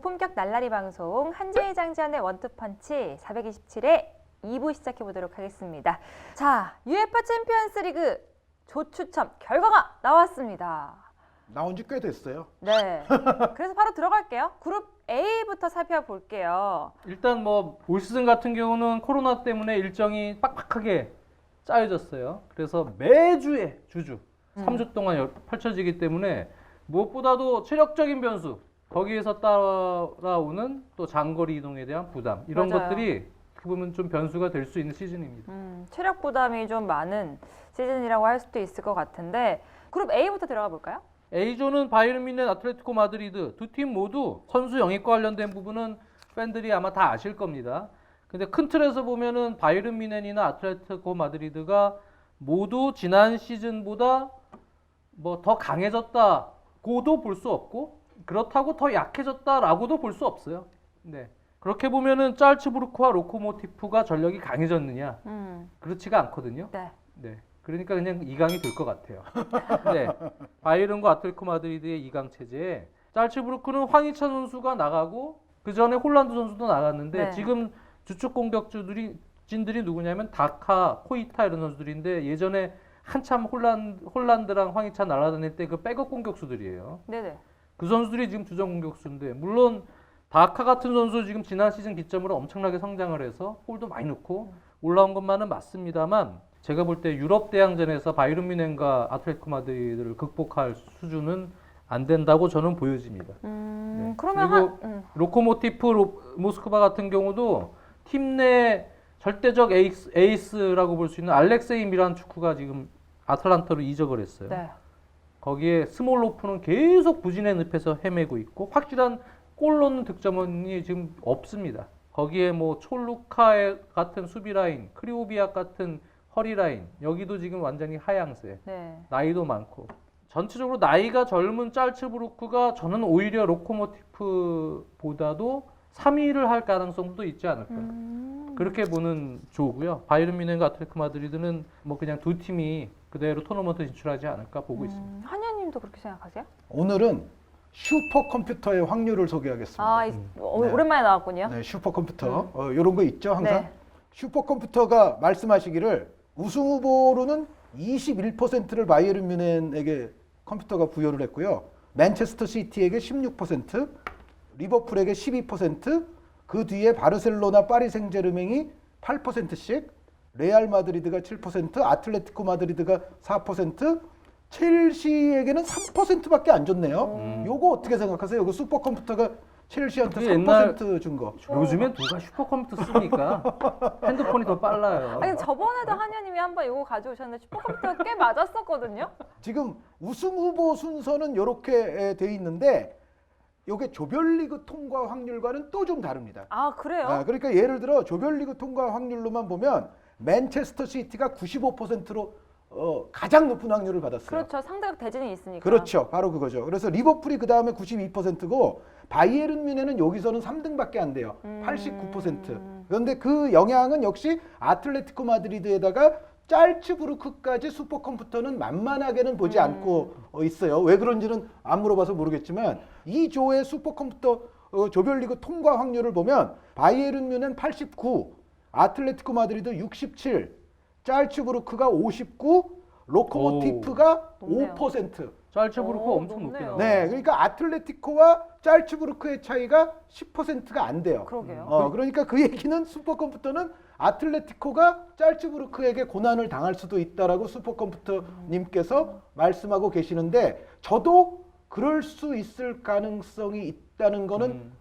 고품격 날라리 방송 한지의 장지환의 원투펀치 427회 2부 시작해보도록 하겠습니다. 자, UEFA 챔피언스 리그 조추첨 결과가 나왔습니다. 나온 지 꽤 됐어요. 네. 그래서 바로 들어갈게요. 그룹 A부터 살펴볼게요. 일단 뭐 올 시즌 같은 경우는 코로나 때문에 일정이 빡빡하게 짜여졌어요. 그래서 매주에 주주 3주 동안 펼쳐지기 때문에 무엇보다도 체력적인 변수, 거기에서 따라오는 또 장거리 이동에 대한 부담, 이런 맞아요. 것들이 어떻게 보면 좀 변수가 될 수 있는 시즌입니다. 체력 부담이 좀 많은 시즌이라고 할 수도 있을 것 같은데 그룹 A부터 들어가 볼까요? A조는 바이에른 뮌헨, 아틀레티코 마드리드 두 팀 모두 선수 영입과 관련된 부분은 팬들이 아마 다 아실 겁니다. 근데 큰 틀에서 보면은 바이에른 뮌헨이나 아틀레티코 마드리드가 모두 지난 시즌보다 뭐 더 강해졌다고도 볼 수 없고 그렇다고 더 약해졌다라고도 볼 수 없어요. 네. 그렇게 보면은 짤츠부르크와 로코모티프가 전력이 강해졌느냐? 그렇지가 않거든요. 네. 네. 그러니까 그냥 2강이 될 것 같아요. 네. 바이에른과 아틀레티코 마드리드의 2강 체제에 짤츠부르크는 황희찬 선수가 나가고 그 전에 홀란드 선수도 나갔는데 네. 지금 주축 공격진들이 누구냐면 다카, 코이타 이런 선수들인데 예전에 한참 홀란드랑 황희찬 날아다닐 때 그 백업 공격수들이에요. 네네. 그 선수들이 지금 주전 공격수인데 물론 다카 같은 선수 지금 지난 시즌 기점으로 엄청나게 성장을 해서 골도 많이 넣고 올라온 것만은 맞습니다만 제가 볼 때 유럽 대항전에서 바이에른 뮌헨과 아틀레티코 마드리드를 극복할 수준은 안 된다고 저는 보여집니다. 네. 그러면 그리고 로코모티프 모스크바 같은 경우도 팀 내 절대적 에이스라고 볼 수 있는 알렉세이 미란 축구가 지금 아틀란타로 이적을 했어요. 네. 거기에 스몰로프는 계속 부진의 늪에서 헤매고 있고 확실한 골 넣는 득점원이 지금 없습니다. 거기에 뭐 촐루카 같은 수비 라인, 크리오비악 같은 허리 라인, 여기도 지금 완전히 하향세. 네. 나이도 많고 전체적으로 나이가 젊은 짤츠부르크가 저는 오히려 로코모티프보다도 3위를 할 가능성도 있지 않을까. 그렇게 보는 조고요. 바이에른 뮌헨과 아틀레티코 마드리드는 뭐 그냥 두 팀이 그대로 토너먼트 진출하지 않을까 보고 있습니다. 한현님도 그렇게 생각하세요? 오늘은 슈퍼컴퓨터의 확률을 소개하겠습니다. 아, 오랜만에 나왔군요. 네, 슈퍼컴퓨터. 이런 거 있죠, 항상. 네. 슈퍼컴퓨터가 말씀하시기를 우승 후보로는 21%를 바이에른 뮌헨에게 컴퓨터가 부여를 했고요. 맨체스터 시티에게 16%, 리버풀에게 12%, 그 뒤에 바르셀로나, 파리 생제르맹이 8%씩, 레알 마드리드가 7%, 아틀레티코 마드리드가 4%, 첼시에게는 3%밖에 안 줬네요. 요거 어떻게 생각하세요? 그 슈퍼컴퓨터가 첼시한테 그게 3% 준 거. 요즘엔 누가 슈퍼컴퓨터 씁니까? 핸드폰이 더 빨라요. 아니 저번에도 한현님이 한번 이거 가져오셨는데 슈퍼컴퓨터 꽤 맞았었거든요. 지금 우승 후보 순서는 이렇게 돼 있는데 이게 조별리그 통과 확률과는 또 좀 다릅니다. 아 그래요? 그러니까 예를 들어 조별리그 통과 확률로만 보면 맨체스터 시티가 95%로 가장 높은 확률을 받았어요. 그렇죠. 상대적 대진이 있으니까. 그렇죠. 바로 그거죠. 그래서 리버풀이 그 다음에 92%고 바이에른 뮌헨은 여기서는 3등밖에 안 돼요. 89%. 그런데 그 영향은 역시 아틀레티코 마드리드에다가 짤츠부르크까지 슈퍼컴퓨터는 만만하게는 보지 않고 있어요. 왜 그런지는 안 물어봐서 모르겠지만 이 조의 슈퍼컴퓨터 조별리그 통과 확률을 보면 바이에른 뮌헨 89, 아틀레티코 마드리드 67, 짤츠부르크가 59, 로코모티프가 높네요. 5%. 짤츠부르크가 오, 엄청 높네요. 높겠네요. 네, 그러니까 아틀레티코와 짤츠부르크의 차이가 10%가 안 돼요. 그러게요. 그러니까 그 얘기는 슈퍼컴퓨터는 아틀레티코가 짤츠부르크에게 고난을 당할 수도 있다라고 슈퍼컴퓨터님께서 말씀하고 계시는데 저도 그럴 수 있을 가능성이 있다는 거는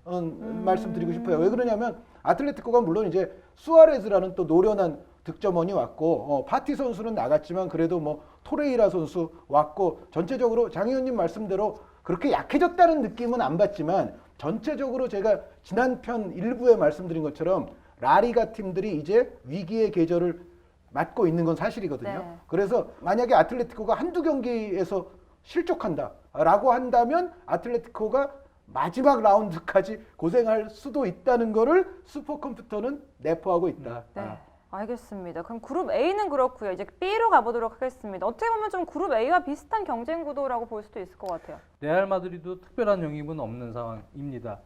말씀드리고 싶어요. 왜 그러냐면 아틀레티코가 물론 이제 수아레즈라는 또 노련한 득점원이 왔고 파티 선수는 나갔지만 그래도 뭐 토레이라 선수 왔고 전체적으로 장 의원님 말씀대로 그렇게 약해졌다는 느낌은 안 받지만 전체적으로 제가 지난 편 일부에 말씀드린 것처럼 라리가 팀들이 이제 위기의 계절을 맞고 있는 건 사실이거든요. 네. 그래서 만약에 아틀레티코가 한두 경기에서 실족한다라고 한다면 아틀레티코가 마지막 라운드까지 고생할 수도 있다는 거를 슈퍼컴퓨터는 내포하고 있다. 네. 알겠습니다. 그럼 그룹 A는 그렇고요. 이제 B로 가보도록 하겠습니다. 어떻게 보면 좀 그룹 A와 비슷한 경쟁 구도라고 볼 수도 있을 것 같아요. 레알 마드리드도 특별한 영입은 없는 상황입니다.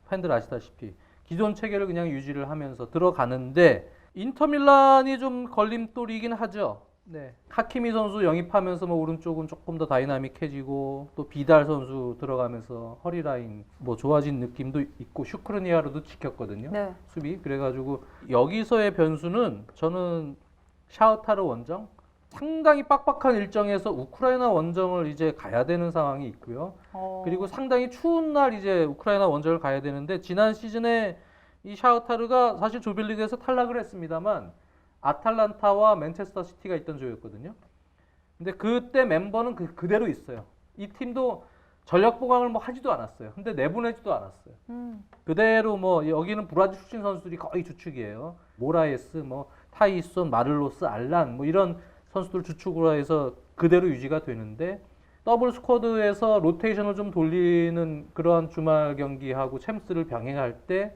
팬들 아시다시피 기존 체계를 그냥 유지를 하면서 들어가는데 인터밀란이 좀 걸림돌이긴 하죠. 네. 하키미 선수 영입하면서 뭐 오른쪽은 조금 더 다이나믹해지고 또 비달 선수 들어가면서 허리 라인 뭐 좋아진 느낌도 있고 슈크르니아르도 지켰거든요. 네. 수비. 그래가지고 여기서의 변수는 저는 샤우타르 원정 상당히 빡빡한 일정에서 우크라이나 원정을 이제 가야 되는 상황이 있고요. 그리고 상당히 추운 날 이제 우크라이나 원정을 가야 되는데 지난 시즌에 이 샤우타르가 사실 조별리그에서 탈락을 했습니다만 아탈란타와 맨체스터 시티가 있던 조였거든요. 근데 그때 멤버는 그대로 있어요. 이 팀도 전력 보강을 뭐 하지도 않았어요. 근데 내보내지도 않았어요. 그대로 뭐 여기는 브라질 출신 선수들이 거의 주축이에요. 모라에스, 뭐 타이손, 마를로스, 알란 뭐 이런 선수들 주축으로 해서 그대로 유지가 되는데 더블 스쿼드에서 로테이션을 좀 돌리는 그러한 주말 경기하고 챔스를 병행할 때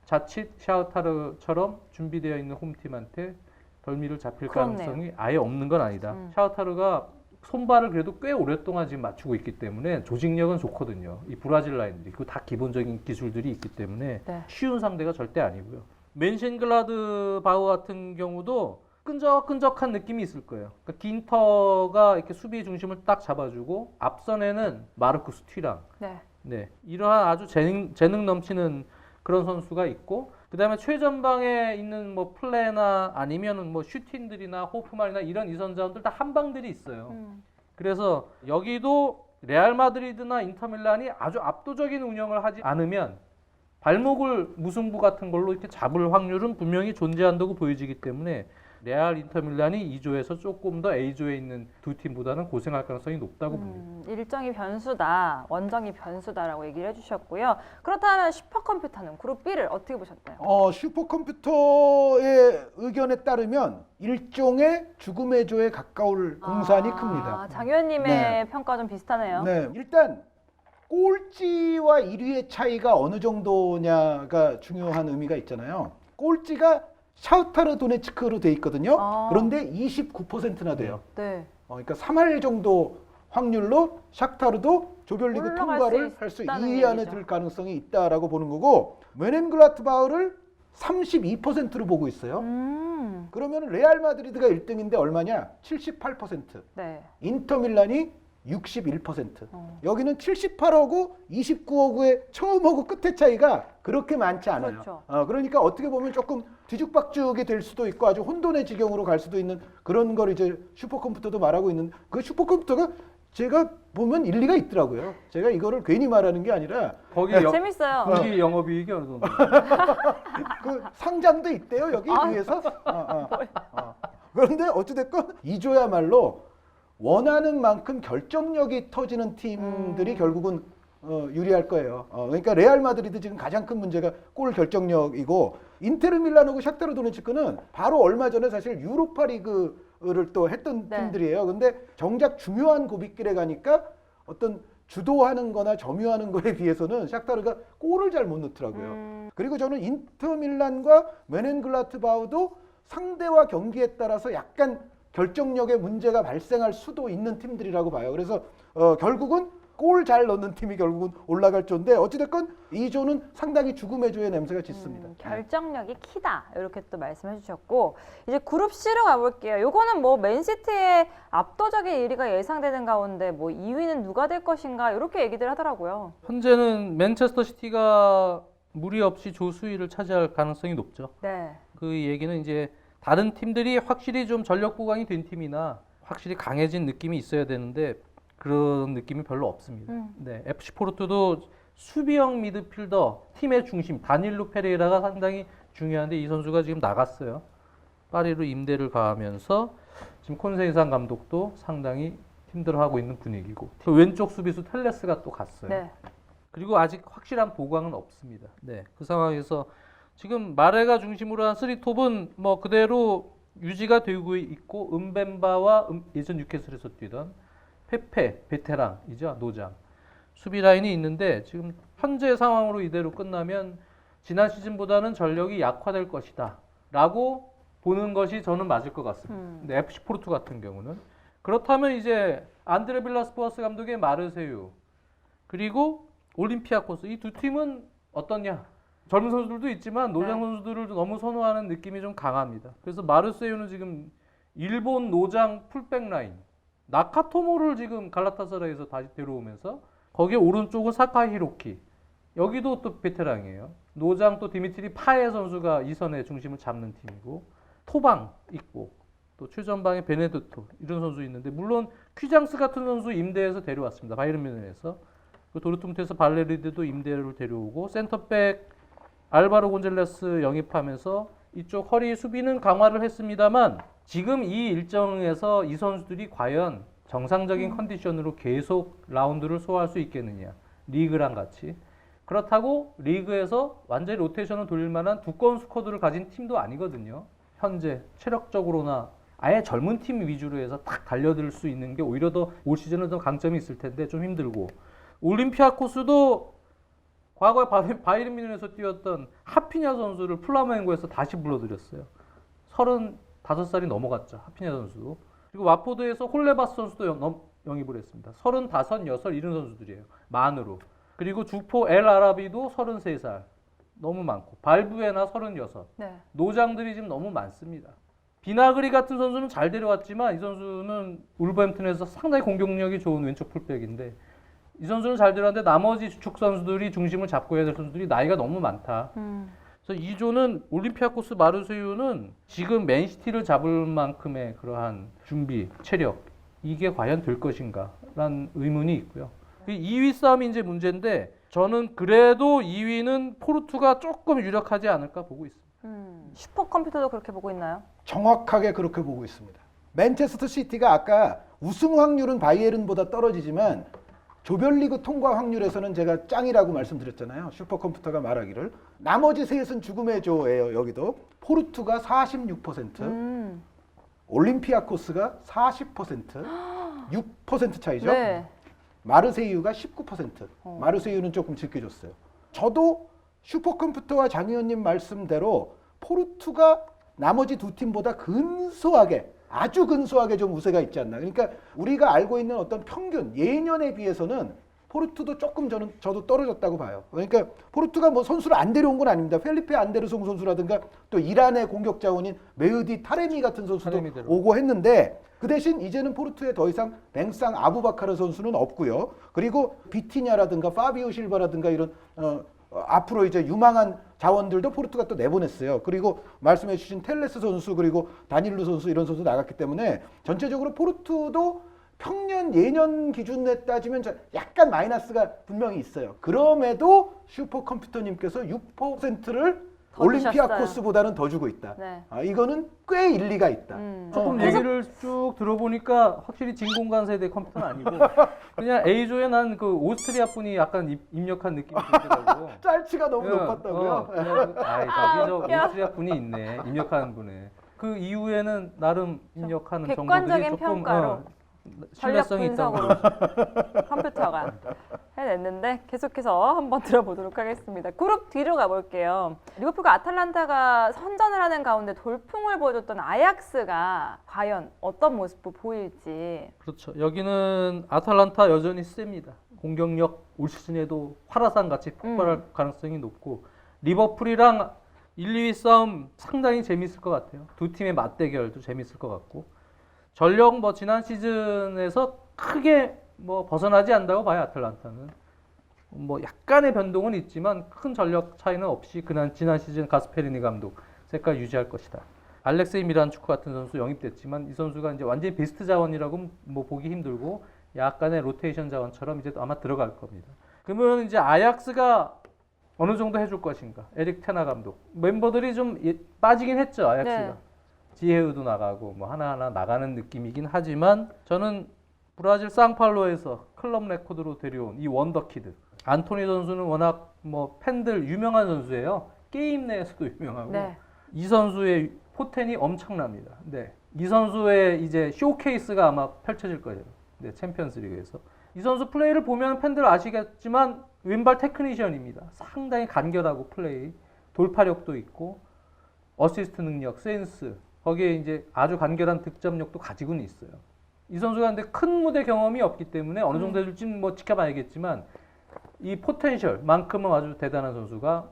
자칫 샤우타르처럼 준비되어 있는 홈팀한테 덜미를 잡힐 그렇네요. 가능성이 아예 없는 건 아니다. 샤우타르가 손발을 그래도 꽤 오랫동안 지금 맞추고 있기 때문에 조직력은 좋거든요. 이 브라질 라인들이 그리고 다 기본적인 기술들이 있기 때문에 네. 쉬운 상대가 절대 아니고요. 맨신글라드 바우 같은 경우도 끈적끈적한 느낌이 있을 거예요. 그러니까 긴터가 이렇게 수비 중심을 딱 잡아주고 앞선에는 마르쿠스 튀랑 네. 네, 이러한 아주 재능 넘치는 그런 선수가 있고 그다음에 최전방에 있는 뭐 플레나 아니면은 뭐 슈틴들이나 호프만이나 이런 이선자원들 다 한방들이 있어요. 그래서 여기도 레알 마드리드나 인터밀란이 아주 압도적인 운영을 하지 않으면 발목을 무승부 같은 걸로 이렇게 잡을 확률은 분명히 존재한다고 보여지기 때문에 레알 인터밀란이 2조에서 조금 더 A조에 있는 두 팀보다는 고생할 가능성이 높다고 봅니다. 일정이 변수다, 원정이 변수다라고 얘기를 해주셨고요. 그렇다면 슈퍼컴퓨터는 그룹 B를 어떻게 보셨나요? 슈퍼컴퓨터의 의견에 따르면 일종의 죽음의 조에 가까울 공산이 큽니다. 장 의원님의 네. 평가 좀 비슷하네요. 네, 일단 꼴찌와 1위의 차이가 어느 정도냐가 중요한 의미가 있잖아요. 꼴찌가 샤우타르 도네츠크로 돼 있거든요. 그런데 29%나 돼요. 네. 그러니까 3할 정도 확률로 샤크타르도 조별리그 올라갈 통과를 수 할 수 있다는 2위 안에 얘기죠. 들 가능성이 있다라고 보는 거고 멘헨글라트바흐를 32%로 보고 있어요. 그러면 레알 마드리드가 1등인데 얼마냐? 78%. 네. 인터밀란이 61%. 여기는 78하고 29하고의 처음하고 끝의 차이가 그렇게 많지 않아요. 그렇죠. 그러니까 어떻게 보면 조금 뒤죽박죽이 될 수도 있고 아주 혼돈의 지경으로 갈 수도 있는 그런 걸 이제 슈퍼컴퓨터도 말하고 있는 그 슈퍼컴퓨터가 제가 보면 일리가 있더라고요. 제가 이거를 괜히 말하는 게 아니라 거기 재밌어요. 분기 영업이익이 어느 정도? 그 상장도 있대요 여기 위에서. 그런데 어찌됐건 2조야말로 원하는 만큼 결정력이 터지는 팀들이 결국은 유리할 거예요. 그러니까 레알 마드리드 지금 가장 큰 문제가 골 결정력이고 인테르 밀란하고 샤크타르 도네츠크는 바로 얼마 전에 사실 유로파 리그를 또 했던 네. 팀들이에요. 근데 정작 중요한 고비길에 가니까 어떤 주도하는 거나 점유하는 거에 비해서는 샤크타르가 골을 잘 못 넣더라고요. 그리고 저는 인터 밀란과 멘헨글라트바흐도 상대와 경기에 따라서 약간 결정력에 문제가 발생할 수도 있는 팀들이라고 봐요. 그래서 결국은 골 잘 넣는 팀이 결국은 올라갈 조인데 어찌됐건 이 조는 상당히 죽음의 조의 냄새가 짙습니다. 결정력이 키다 이렇게 또 말씀해 주셨고 이제 그룹 C로 가볼게요. 요거는 뭐 맨시티의 압도적인 1위가 예상되는 가운데 뭐 2위는 누가 될 것인가 이렇게 얘기들 하더라고요. 현재는 맨체스터 시티가 무리 없이 조수위를 차지할 가능성이 높죠. 네. 그 얘기는 이제 다른 팀들이 확실히 좀 전력 보강이 된 팀이나 확실히 강해진 느낌이 있어야 되는데 그런 느낌이 별로 없습니다. 네, FC 포르투도 수비형 미드필더 팀의 중심 다닐로 페레이라가 상당히 중요한데 이 선수가 지금 나갔어요. 파리로 임대를 가하면서 지금 콘세이산 감독도 상당히 힘들어하고 있는 분위기고 그 왼쪽 수비수 텔레스가 또 갔어요. 네. 그리고 아직 확실한 보강은 없습니다. 네, 그 상황에서 지금 마레가 중심으로 한 3톱은 뭐 그대로 유지가 되고 있고 은벤바와 예전 뉴캐슬에서 뛰던 페페 베테랑이죠 노장 수비 라인이 있는데 지금 현재 상황으로 이대로 끝나면 지난 시즌보다는 전력이 약화될 것이다 라고 보는 것이 저는 맞을 것 같습니다. 근데 FC 포르투 같은 경우는 그렇다면 이제 안드레 빌라스 보아스 감독의 마르세유 그리고 올림피아코스 이 두 팀은 어떻냐? 젊은 선수들도 있지만 노장 네. 선수들을 너무 선호하는 느낌이 좀 강합니다. 그래서 마르세유는 지금 일본 노장 풀백 라인 나카토모를 지금 갈라타사라에서 다시 데려오면서 거기에 오른쪽은 사카이 히로키 여기도 또 베테랑이에요. 노장 또 디미트리 파에 선수가 이 선의 중심을 잡는 팀이고 토방 있고 또 최전방에 베네두토 이런 선수 있는데 물론 퀴장스 같은 선수 임대해서 데려왔습니다. 바이에른 뮌헨에서 도르트문트에서 발레리드도 임대를 데려오고 센터백 알바로 곤잘레스 영입하면서 이쪽 허리 수비는 강화를 했습니다만 지금 이 일정에서 이 선수들이 과연 정상적인 컨디션으로 계속 라운드를 소화할 수 있겠느냐 리그랑 같이 그렇다고 리그에서 완전히 로테이션을 돌릴 만한 두꺼운 스쿼드를 가진 팀도 아니거든요. 현재 체력적으로나 아예 젊은 팀 위주로 해서 탁 달려들 수 있는 게 오히려 더 올 시즌은 더 강점이 있을 텐데 좀 힘들고 올림피아코스도 과거에 바이에른 뮌헨에서 뛰었던 하피냐 선수를 플라멩고에서 다시 불러들였어요. 35살이 넘어갔죠. 하피냐 선수도. 그리고 와포드에서 홀레바스 선수도 영입을 했습니다. 35, 6 이런 선수들이에요. 만으로. 그리고 주포 엘 아라비도 33살. 너무 많고. 발부에나 36. 네. 노장들이 지금 너무 많습니다. 비나그리 같은 선수는 잘 데려왔지만 이 선수는 울버햄튼에서 상당히 공격력이 좋은 왼쪽 풀백인데 이 선수는 잘 데려왔는데 나머지 주축 선수들이 중심을 잡고 해야 될 선수들이 나이가 너무 많다. 그래서 이 조는 올림피아코스 마르세유는 지금 맨시티를 잡을 만큼의 그러한 준비, 체력 이게 과연 될 것인가라는 의문이 있고요. 2위 싸움이 이제 문제인데 저는 그래도 2위는 포르투가 조금 유력하지 않을까 보고 있습니다. 슈퍼컴퓨터도 그렇게 보고 있나요? 정확하게 그렇게 보고 있습니다. 맨체스터 시티가 아까 우승 확률은 바이에른보다 떨어지지만 조별리그 통과 확률에서는 제가 짱이라고 말씀드렸잖아요. 슈퍼컴퓨터가 말하기를. 나머지 셋은 죽음의 조예요. 여기도. 포르투가 46%, 올림피아코스가 40%, 6% 차이죠. 네. 마르세유가 19%. 마르세유는 조금 지켜줬어요. 저도 슈퍼컴퓨터와 장 의원님 말씀대로 포르투가 나머지 두 팀보다 근소하게 아주 근소하게 좀 우세가 있지 않나. 그러니까 우리가 알고 있는 어떤 평균 예년에 비해서는 포르투도 조금 저도 떨어졌다고 봐요. 그러니까 포르투가 뭐 선수를 안 데려온 건 아닙니다. 펠리페 안데르송 선수라든가 또 이란의 공격 자원인 메흐디 타레미 같은 선수도 오고 했는데 그 대신 이제는 포르투에 더 이상 뱅상 아부바카르 선수는 없고요. 그리고 비티냐라든가 파비오 실바라든가 이런 앞으로 이제 유망한 자원들도 포르투가 또 내보냈어요. 그리고 말씀해 주신 텔레스 선수 그리고 다닐루 선수 이런 선수 나갔기 때문에 전체적으로 포르투도 평년 예년 기준에 따지면 약간 마이너스가 분명히 있어요. 그럼에도 슈퍼컴퓨터님께서 6%를 올림피아코스보다는 더 주고 있다. 네. 이거는 꽤 일리가 있다. 조금 얘기를 쭉 들어보니까 확실히 진공관 세대 컴퓨터는 아니고 그냥 A조에 난 그 오스트리아 분이 약간 입력한 느낌이 들더라고. 짤치가 너무 높았다고요? 저기 저 오스트리아 분이 있네. 입력하는 분에. 그 이후에는 나름 입력하는 정보들이 객관적인 조금 평가로 전력 신뢰성이 있다고. 분석으로 컴퓨터가 해냈는데 계속해서 한번 들어보도록 하겠습니다. 그룹 뒤로 가볼게요. 리버풀과 아탈란타가 선전을 하는 가운데 돌풍을 보여줬던 아약스가 과연 어떤 모습을 보일지. 그렇죠. 여기는 아탈란타 여전히 셉니다. 공격력 올 시즌에도 화라산 같이 폭발할 가능성이 높고 리버풀이랑 1, 2위 싸움 상당히 재밌을 것 같아요. 두 팀의 맞대결도 재밌을 것 같고 전력 뭐 지난 시즌에서 크게 뭐 벗어나지 않는다고 봐요. 아틀란타는 뭐 약간의 변동은 있지만 큰 전력 차이는 없이 지난 시즌 가스페리니 감독 색깔 유지할 것이다. 알렉세이 미란추크 같은 선수 영입됐지만 이 선수가 이제 완전히 베스트 자원이라고 뭐 보기 힘들고 약간의 로테이션 자원처럼 이제 아마 들어갈 겁니다. 그러면 이제 아약스가 어느 정도 해줄 것인가? 에릭 테나 감독 멤버들이 좀 빠지긴 했죠. 아약스가. 네. 지헤우도 나가고 뭐 하나하나 나가는 느낌이긴 하지만 저는 브라질 상팔로에서 클럽 레코드로 데려온 이 원더키드 안토니 선수는 워낙 뭐 팬들 유명한 선수예요. 게임 내에서도 유명하고 네. 이 선수의 포텐이 엄청납니다. 네. 이 선수의 이제 쇼케이스가 아마 펼쳐질 거예요. 네, 챔피언스리그에서 이 선수 플레이를 보면 팬들 아시겠지만 왼발 테크니션입니다. 상당히 간결하고 플레이 돌파력도 있고 어시스트 능력, 센스 거기에 이제 아주 간결한 득점력도 가지고는 있어요. 이 선수가 근데 큰 무대 경험이 없기 때문에 어느 정도 해줄지는 뭐 지켜봐야겠지만 이 포텐셜만큼은 아주 대단한 선수가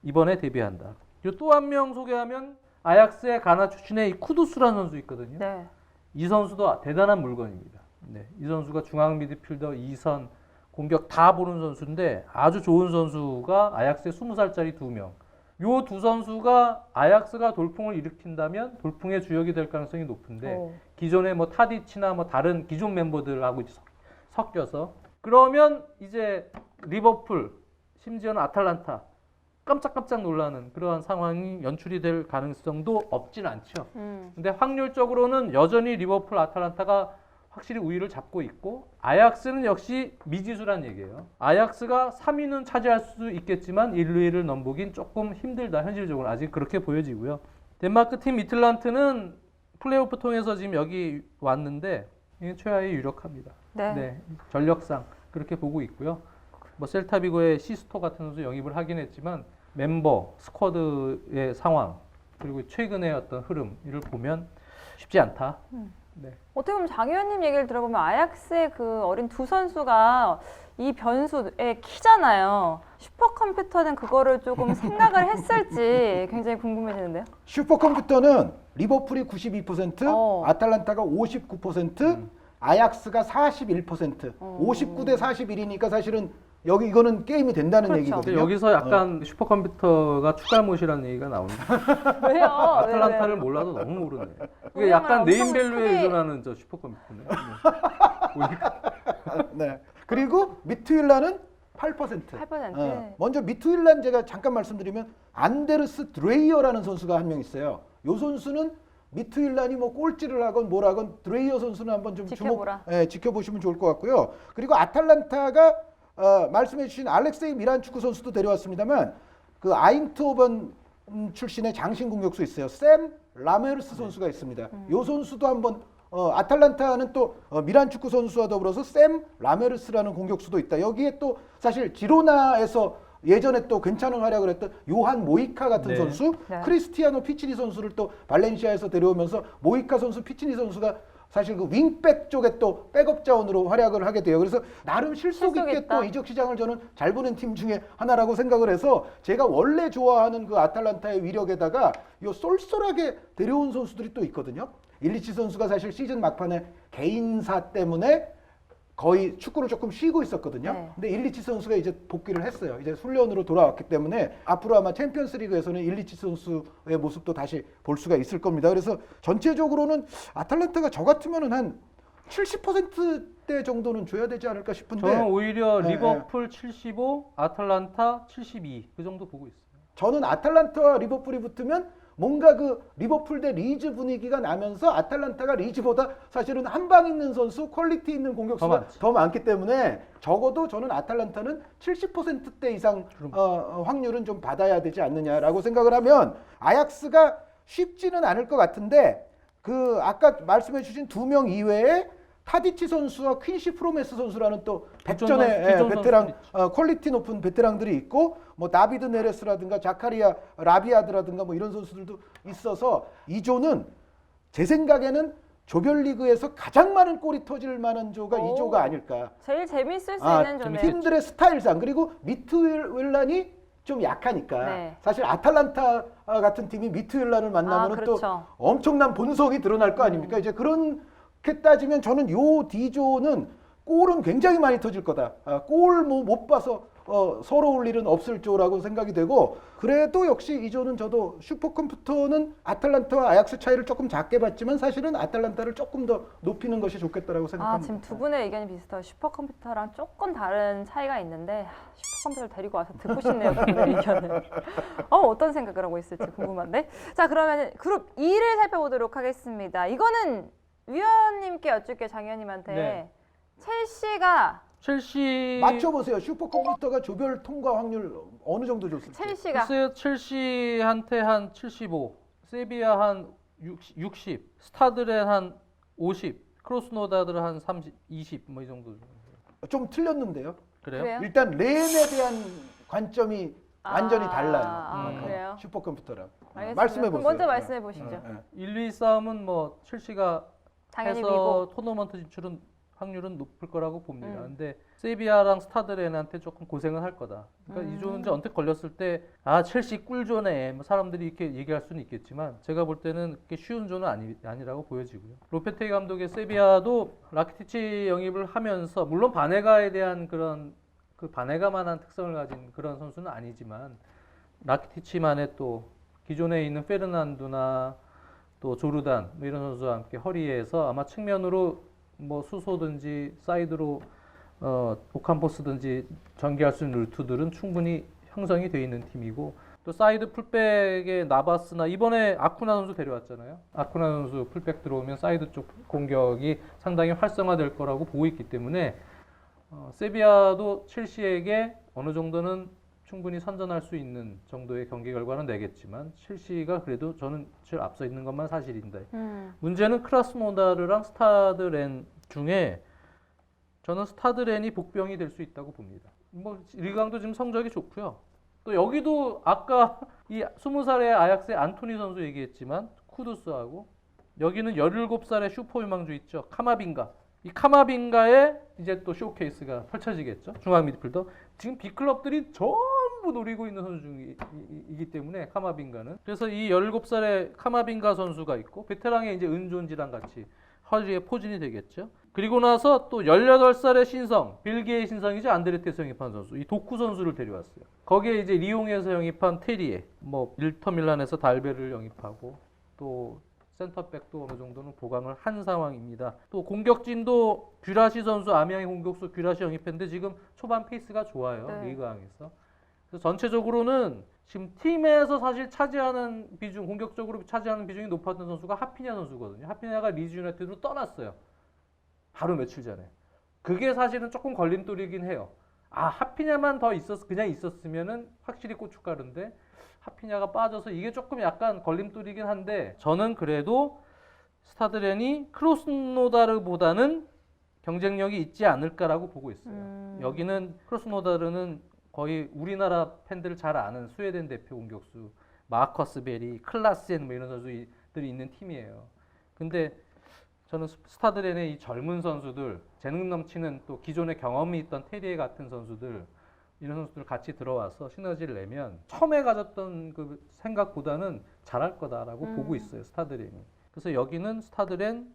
이번에 데뷔한다. 또 한 명 소개하면 아약스의 가나 출신의 이 쿠두스라는 선수 있거든요. 네. 이 선수도 대단한 물건입니다. 네, 이 선수가 중앙 미드필더 2선 공격 다 보는 선수인데 아주 좋은 선수가 아약스의 20살짜리 2명. 요 두 선수가 아약스가 돌풍을 일으킨다면 돌풍의 주역이 될 가능성이 높은데 오. 기존의 뭐 타디치나 뭐 다른 기존 멤버들하고 섞여서 그러면 이제 리버풀 심지어는 아탈란타 깜짝깜짝 놀라는 그러한 상황이 연출이 될 가능성도 없진 않죠. 근데 확률적으로는 여전히 리버풀 아탈란타가 확실히 우위를 잡고 있고 아약스는 역시 미지수란 얘기예요. 아약스가 3위는 차지할 수 있겠지만 1, 2위를 넘보긴 조금 힘들다. 현실적으로 아직 그렇게 보여지고요. 덴마크 팀 미틀란트는 플레이오프 통해서 지금 여기 왔는데 최하위 유력합니다. 네. 전력상 그렇게 보고 있고요. 뭐 셀타비고의 시스토 같은 선수 영입을 하긴 했지만 멤버, 스쿼드의 상황 그리고 최근의 어떤 흐름 이를 보면 쉽지 않다. 네. 어떻게 보면 장 의원님 얘기를 들어보면 아약스의 그 어린 두 선수가 이 변수의 키잖아요. 슈퍼컴퓨터는 그거를 조금 생각을 했을지 굉장히 궁금해지는데요. 슈퍼컴퓨터는 리버풀이 92%, 어. 아탈란타가 59%, 아약스가 41%, 59대 41이니까 사실은 여기 이거는 게임이 된다는 그렇죠. 근데 얘기거든요. 여기서 약간 슈퍼컴퓨터가 추갈못이라는 얘기가 나오는데 왜요? 아탈란타를 몰라도 너무 모르네. 이게 우리나라 약간 엄청 네임밸류에 크게- 의존하는 저 슈퍼컴퓨터네. 보니까. 네. 그리고 미투일라는 8%. 8%. 먼저 미투일란 제가 잠깐 말씀드리면 안데르스 드레이어라는 선수가 한 명 있어요. 요 선수는 미투일란이 뭐 꼴찌를 하건 뭘 하건 드레이어 선수는 한번 좀 지켜보라. 지켜보시면 좋을 것 같고요. 그리고 아탈란타가 말씀해주신 알렉세이 미란추크 선수도 데려왔습니다만 그 아인트호벤 출신의 장신 공격수 있어요. 샘 라메르스 선수가 있습니다. 요 선수도 한번 아탈란타는 또 미란추크 선수와 더불어서 샘 라메르스라는 공격수도 있다. 여기에 또 사실 지로나에서 예전에 또 괜찮은 활약을 했던 요한 모이카 같은 네. 선수, 네. 크리스티아노 피치니 선수를 또 발렌시아에서 데려오면서 모이카 선수, 피치니 선수가 사실 그 윙백 쪽에 또 백업 자원으로 활약을 하게 돼요. 그래서 나름 실속 실속 있게 있다. 또 이적 시장을 저는 잘 보낸 팀 중에 하나라고 생각을 해서 제가 원래 좋아하는 그 아탈란타의 위력에다가 요 쏠쏠하게 데려온 선수들이 또 있거든요. 일리치 선수가 사실 시즌 막판에 개인사 때문에 거의 축구를 조금 쉬고 있었거든요. 네. 근데 일리치 선수가 이제 복귀를 했어요. 이제 훈련으로 돌아왔기 때문에 앞으로 아마 챔피언스 리그에서는 일리치 선수의 모습도 다시 볼 수가 있을 겁니다. 그래서 전체적으로는 아탈란타가 저 같으면은 한 70%대 정도는 줘야 되지 않을까 싶은데 저는 오히려 네, 리버풀 75, 아탈란타 72 그 정도 보고 있어요. 저는 아탈란타와 리버풀이 붙으면 뭔가 그 리버풀 대 리즈 분위기가 나면서 아탈란타가 리즈보다 사실은 한 방 있는 선수, 퀄리티 있는 공격수가 더 많기 때문에 적어도 저는 아탈란타는 70%대 이상 확률은 좀 받아야 되지 않느냐라고 생각을 하면 아약스가 쉽지는 않을 것 같은데 그 아까 말씀해 주신 두 명 이외에 타디치 선수와 퀸시 프로메스 선수라는 또 백전의 기존 베테랑 선수들이 퀄리티 높은 베테랑들이 있고 뭐 다비드 네레스라든가 자카리아 라비아드라든가 뭐 이런 선수들도 있어서 이 조는 제 생각에는 조별리그에서 가장 많은 골이 터질 만한 조가 이 오. 조가 아닐까. 제일 재밌을 수 있는 조네요. 팀들의 스타일상 그리고 미트윌란이 좀 약하니까 네. 사실 아탈란타 같은 팀이 미트윌란을 만나면 또 그렇죠. 엄청난 본성이 드러날 거 아닙니까? 이제 그렇게 따지면 저는 요 D조는 골은 굉장히 많이 터질 거다. 골 뭐 못 봐서 서러울 일은 없을 조라고 생각이 되고 그래도 역시 이 조는 저도 슈퍼컴퓨터는 아탈란타와 아약스 차이를 조금 작게 봤지만 사실은 아탈란타를 조금 더 높이는 것이 좋겠다라고 생각합니다. 지금 두 분의 의견이 비슷해요. 슈퍼컴퓨터랑 조금 다른 차이가 있는데 슈퍼컴퓨터를 데리고 와서 듣고 싶네요. 그분의 의견을. 어떤 생각을 하고 있을지 궁금한데. 자, 그러면 그룹 2를 살펴보도록 하겠습니다. 이거는 위원님께 여쭐게요. 장 의원님한테. 네. 첼시 맞춰보세요. 슈퍼컴퓨터가 조별 통과 확률 어느 정도 줬을지. 첼시가 글쎄요, 첼시한테 한 75, 세비야 한 60, 스타드렌 한 50, 크로스노다들 한 30, 20 뭐 이 정도. 좀 틀렸는데요. 그래요? 그래요? 일단 렌에 대한 관점이 완전히 달라요. 그래요? 슈퍼컴퓨터랑. 알겠습니다. 말씀해 그럼 보세요. 먼저 말씀해 보시죠. 1, 2 싸움은 뭐 첼시가 당연히 해서 미고. 토너먼트 진출은 확률은 높을 거라고 봅니다. 음. 근데 세비야랑 스타드렌한테 조금 고생을 할 거다. 그러니까 이 조는 이제 언뜻 걸렸을 때 첼시 꿀조네. 뭐 사람들이 이렇게 얘기할 수는 있겠지만 제가 볼 때는 그렇게 쉬운 조는 아니라고 보여지고요. 로페테기 감독의 세비야도 라키티치 영입을 하면서 물론 바네가에 대한 그런 그 바네가만한 특성을 가진 그런 선수는 아니지만 라키티치만의 또 기존에 있는 페르난두나 또 조르단 뭐 이런 선수와 함께 허리에서 아마 측면으로 뭐 수소든지 사이드로 오캄포스든지 전개할 수 있는 루트들은 충분히 형성이 되어 있는 팀이고 또 사이드 풀백의 나바스나 이번에 아쿠나 선수 데려왔잖아요. 아쿠나 선수 풀백 들어오면 사이드 쪽 공격이 상당히 활성화될 거라고 보고 있기 때문에 세비야도 첼시에게 어느 정도는 충분히 선전할 수 있는 정도의 경기 결과는 내겠지만 첼시가 그래도 저는 제일 앞서 있는 것만 사실인데 문제는 크라스노다르랑 스타드렌 중에 저는 스타드렌이 복병이 될 수 있다고 봅니다. 뭐 리강도 지금 성적이 좋고요. 또 여기도 아까 이 20살의 아약스의 안토니 선수 얘기했지만 쿠두스하고 여기는 17살의 슈퍼 유망주 있죠. 카마빙가. 이 카마빙가의 이제 또 쇼케이스가 펼쳐지겠죠. 중앙 미드필더. 지금 빅클럽들이 전부 노리고 있는 선수 중이기 때문에 카마빙가는. 그래서 이 17살의 카마빙가 선수가 있고 베테랑의 이제 은존지랑 같이 허리에 포진이 되겠죠. 그리고 나서 또 18살의 신성, 벨기에의 신성이죠. 안드레테스 영입한 선수. 이 도쿠 선수를 데려왔어요. 거기에 이제 리옹에서 영입한 테리에, 뭐 인터 밀란에서 달베를 영입하고 또 센터백도 어느 정도는 보강을 한 상황입니다. 또 공격진도 규라시 선수, 아미앙의 공격수 규라시 영입했는데 지금 초반 페이스가 좋아요. 네. 리그왕에서. 그래서 전체적으로는 지금 팀에서 사실 차지하는 비중, 공격적으로 차지하는 비중이 높았던 선수가 하피냐 선수거든요. 하피냐가 리즈 유나이티드로 떠났어요. 바로 며칠 전에. 그게 사실은 조금 걸림돌이긴 해요. 하피냐만 더 그냥 있었으면은 확실히 고춧가루인데 하피냐가 빠져서 이게 조금 약간 걸림돌이긴 한데 저는 그래도 스타드렌이 크로스노다르보다는 경쟁력이 있지 않을까라고 보고 있어요. 여기는 크로스노다르는 거의 우리나라 팬들 잘 아는 스웨덴 대표 공격수 마커스 베리, 클라센 뭐 이런 선수들이 있는 팀이에요. 근데 저는 스타드렌의 이 젊은 선수들, 재능 넘치는 또 기존에 경험이 있던 테리에 같은 선수들 이런 선수들 같이 들어와서 시너지를 내면 처음에 가졌던 그 생각보다는 잘할 거다라고 보고 있어요. 스타드렌이. 그래서 여기는 스타드렌,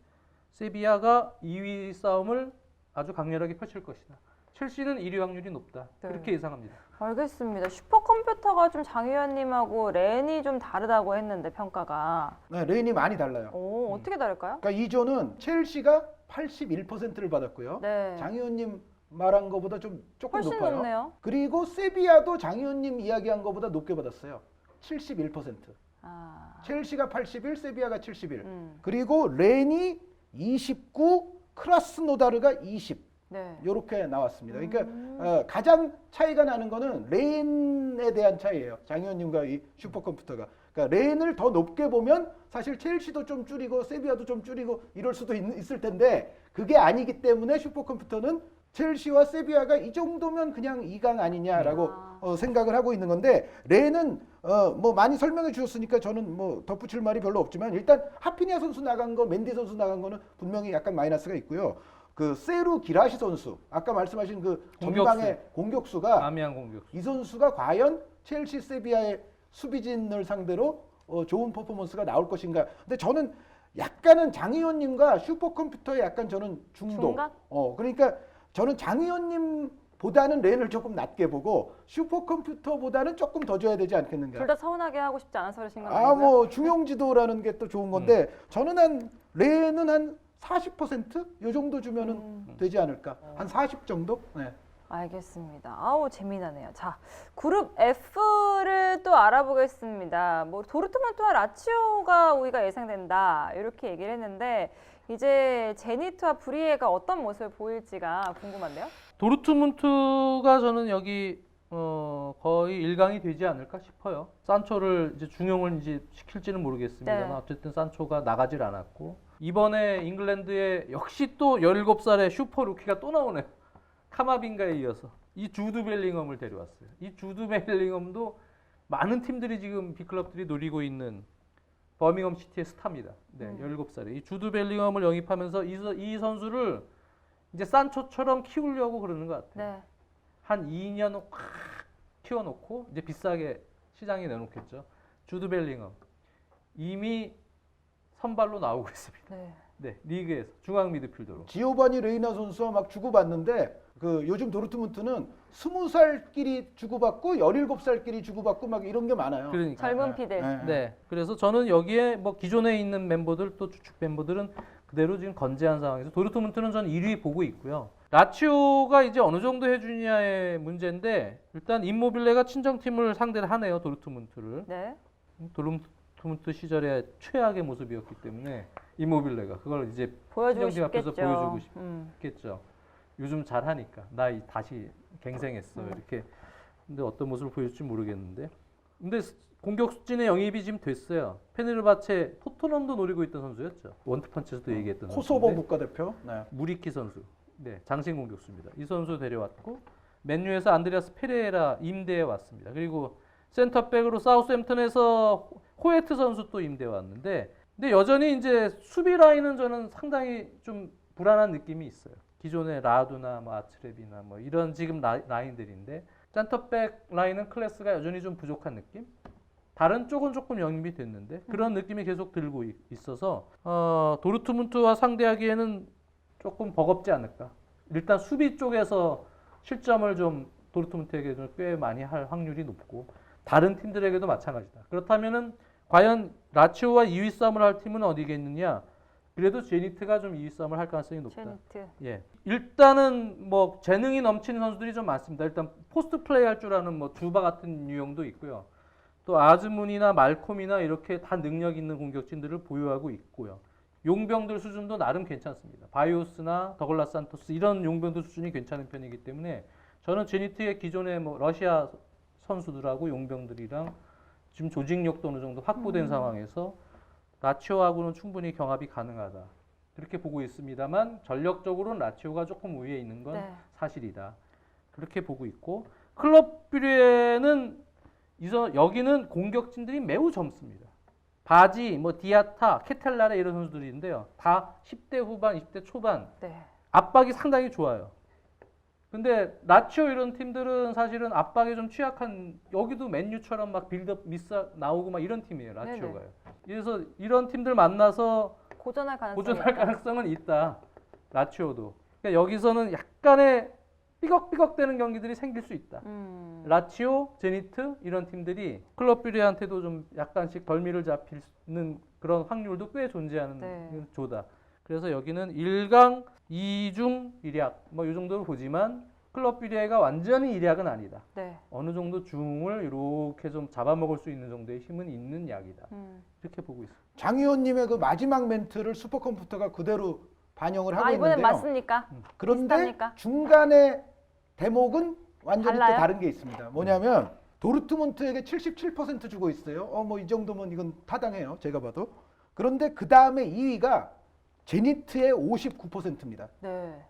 세비야가 2위 싸움을 아주 강렬하게 펼칠 것이다. 첼시는 1위 확률이 높다. 네. 그렇게 예상합니다. 알겠습니다. 슈퍼컴퓨터가 좀 장 의원님하고 렌이 좀 다르다고 했는데 평가가. 네, 레인이 많이 달라요. 오, 어떻게 다를까요? 그러니까 이 조는 첼시가 81%를 받았고요. 네. 장 의원님 말한 것보다 조금 훨씬 높아요. 높네요. 그리고 세비야도 장 의원님 이야기한 것보다 높게 받았어요. 71%. 첼시가 81, 세비야가 71. 그리고 렌이 29, 크라스노다르가 20. 네. 이렇게 나왔습니다. 그러니까 가장 차이가 나는 거는 렌에 대한 차이예요. 장 의원님과 이 슈퍼컴퓨터가. 그러니까 렌을 더 높게 보면 사실 첼시도 좀 줄이고 세비야도 좀 줄이고 이럴 수도 있을 텐데 그게 아니기 때문에 슈퍼컴퓨터는 첼시와 세비야가 이 정도면 그냥 2강 아니냐라고 생각을 하고 있는 건데 렌은 뭐 많이 설명해 주셨으니까 저는 뭐 덧붙일 말이 별로 없지만 일단 하피냐 선수 나간 거, 맨디 선수 나간 거는 분명히 약간 마이너스가 있고요. 그 세루 기라시 선수 아까 말씀하신 그 전방의 공격수가 아미앙 공격수. 이 선수가 과연 첼시 세비야의 수비진을 상대로 좋은 퍼포먼스가 나올 것인가. 근데 저는 약간은 장 의원님과 슈퍼컴퓨터의 약간 저는 중도. 중간? 그러니까 저는 장 의원님보다는 렌을 조금 낮게 보고 슈퍼컴퓨터보다는 조금 더 줘야 되지 않겠는가. 둘 다 서운하게 하고 싶지 않아서 그러신 건 아니고요? 뭐 중용지도라는 게 또 좋은 건데 저는 렌은 한 40%? 요 정도 주면은 되지 않을까. 한 40 정도? 네. 알겠습니다. 아우 재미나네요. 자, 그룹 F를 또 알아보겠습니다. 뭐 도르트문트와 라치오가 우위가 예상된다 이렇게 얘기를 했는데 이제 제니트와 브리에가 어떤 모습을 보일지가 궁금한데요. 도르트문트가 저는 여기 거의 1강이 되지 않을까 싶어요. 산초를 이제 중용을 이제 시킬지는 모르겠습니다만 네. 어쨌든 산초가 나가질 않았고 이번에 잉글랜드에 역시 또 17살의 슈퍼 루키가 또 나오네요. 카마빙가에 이어서 이 주드 벨링엄을 데려왔어요. 이 주드 벨링엄도 많은 팀들이 지금 빅클럽들이 노리고 있는 버밍엄 시티의 스타입니다. 네, 17살에 이 주드 벨링엄을 영입하면서 이 선수를 이제 산초처럼 키우려고 그러는 것 같아요. 네. 한 2년 확 키워놓고 이제 비싸게 시장에 내놓겠죠. 주드 벨링엄 이미 선발로 나오고 있습니다. 네. 네, 리그에서 중앙 미드필더로. 지오바니 레이나 선수와 막 주고받는데 그 요즘 도르트문트는 20살끼리 주고받고 17살끼리 주고받고 막 이런 게 많아요. 그러니까. 젊은 피들. 네, 그래서 저는 여기에 뭐 기존에 있는 멤버들 또 주축 멤버들은 그대로 지금 건재한 상황에서 도르트문트는 전 1위 보고 있고요. 라치오가 이제 어느 정도 해주냐의 문제인데 일단 임모빌레가 친정팀을 상대를 하네요. 도르트문트를. 네. 도르트문트 시절의 최악의 모습이었기 때문에 임모빌레가 그걸 이제 보여주고 친정팀 앞에서 싶겠죠. 보여주고 싶겠죠. 요즘 잘하니까 나 다시 갱생했어 이렇게. 근데 어떤 모습을 보여줄지 모르겠는데. 근데 공격 수준의 영입이 지금 됐어요. 페네르바체 토트넘도 노리고 있던 선수였죠. 원투펀치에서도 얘기했던 코소보 선수인데 국가대표. 네. 무리키 선수. 네, 장신 공격수입니다. 이 선수 데려왔고 맨유에서 안드레아스 페레라 임대에 왔습니다. 그리고 센터백으로 사우스햄튼에서 호에트 선수 또 임대 왔는데 근데 여전히 이제 수비 라인은 저는 상당히 좀 불안한 느낌이 있어요. 기존의 라두나 뭐 아츠레비나 뭐 이런 지금 라인들인데 센터백 라인은 클래스가 여전히 좀 부족한 느낌? 다른 쪽은 조금 영입이 됐는데 그런 느낌이 계속 들고 있어서 도르트문트와 상대하기에는 조금 버겁지 않을까. 일단 수비 쪽에서 실점을 좀 도르트문트에게 꽤 많이 할 확률이 높고 다른 팀들에게도 마찬가지다. 그렇다면은 과연 라치오와 2위 싸움을 할 팀은 어디겠느냐? 그래도 제니트가 좀 2위 싸움을 할 가능성이 높다. 제니트. 예. 일단은 뭐 재능이 넘치는 선수들이 좀 많습니다. 일단 포스트 플레이 할 줄 아는 뭐 주바 같은 유형도 있고요. 또 아즈문이나 말콤이나 이렇게 다 능력 있는 공격진들을 보유하고 있고요. 용병들 수준도 나름 괜찮습니다. 바이오스나 더글라스 산토스 이런 용병들 수준이 괜찮은 편이기 때문에 저는 제니트의 기존의 뭐 러시아 선수들하고 용병들이랑 지금 조직력도 어느 정도 확보된 상황에서 라치오하고는 충분히 경합이 가능하다. 그렇게 보고 있습니다만 전력적으로는 라치오가 조금 우위에 있는 건 네. 사실이다. 그렇게 보고 있고 클럽 뷰레는 여기는 공격진들이 매우 젊습니다. 바지, 뭐 디아타, 케텔라레 이런 선수들인데요. 다 10대 후반, 20대 초반. 네. 압박이 상당히 좋아요. 근데 라치오 이런 팀들은 사실은 압박에 좀 취약한 여기도 맨유처럼 막 빌드업 미스 나오고 막 이런 팀이에요. 라치오가요. 그래서 이런 팀들 만나서 고전할 가능성이 고전할 있다. 가능성은 있다. 라치오도. 그러니까 여기서는 약간의 삐걱삐걱대는 경기들이 생길 수 있다. 라치오, 제니트 이런 팀들이 클럽 뷰레한테도 좀 약간씩 덜미를 잡히는 그런 확률도 꽤 존재하는 네. 조다. 그래서 여기는 1강, 2중, 1약 뭐 이 정도로 보지만 클럽 뷰레가 완전히 1약은 아니다. 네. 어느 정도 중을 이렇게 좀 잡아먹을 수 있는 정도의 힘은 있는 약이다. 이렇게 보고 있습니다. 장 의원님의 그 마지막 멘트를 슈퍼컴퓨터가 그대로 반영을 하고 이번엔 있는데요. 맞습니까? 그런데 비슷합니까? 중간에 대목은 완전히 달라요? 또 다른 게 있습니다. 뭐냐면 도르트문트에게 77% 주고 있어요. 뭐 이 정도면 이건 타당해요. 제가 봐도. 그런데 그 다음에 2위가 제니트의 59%입니다. 네.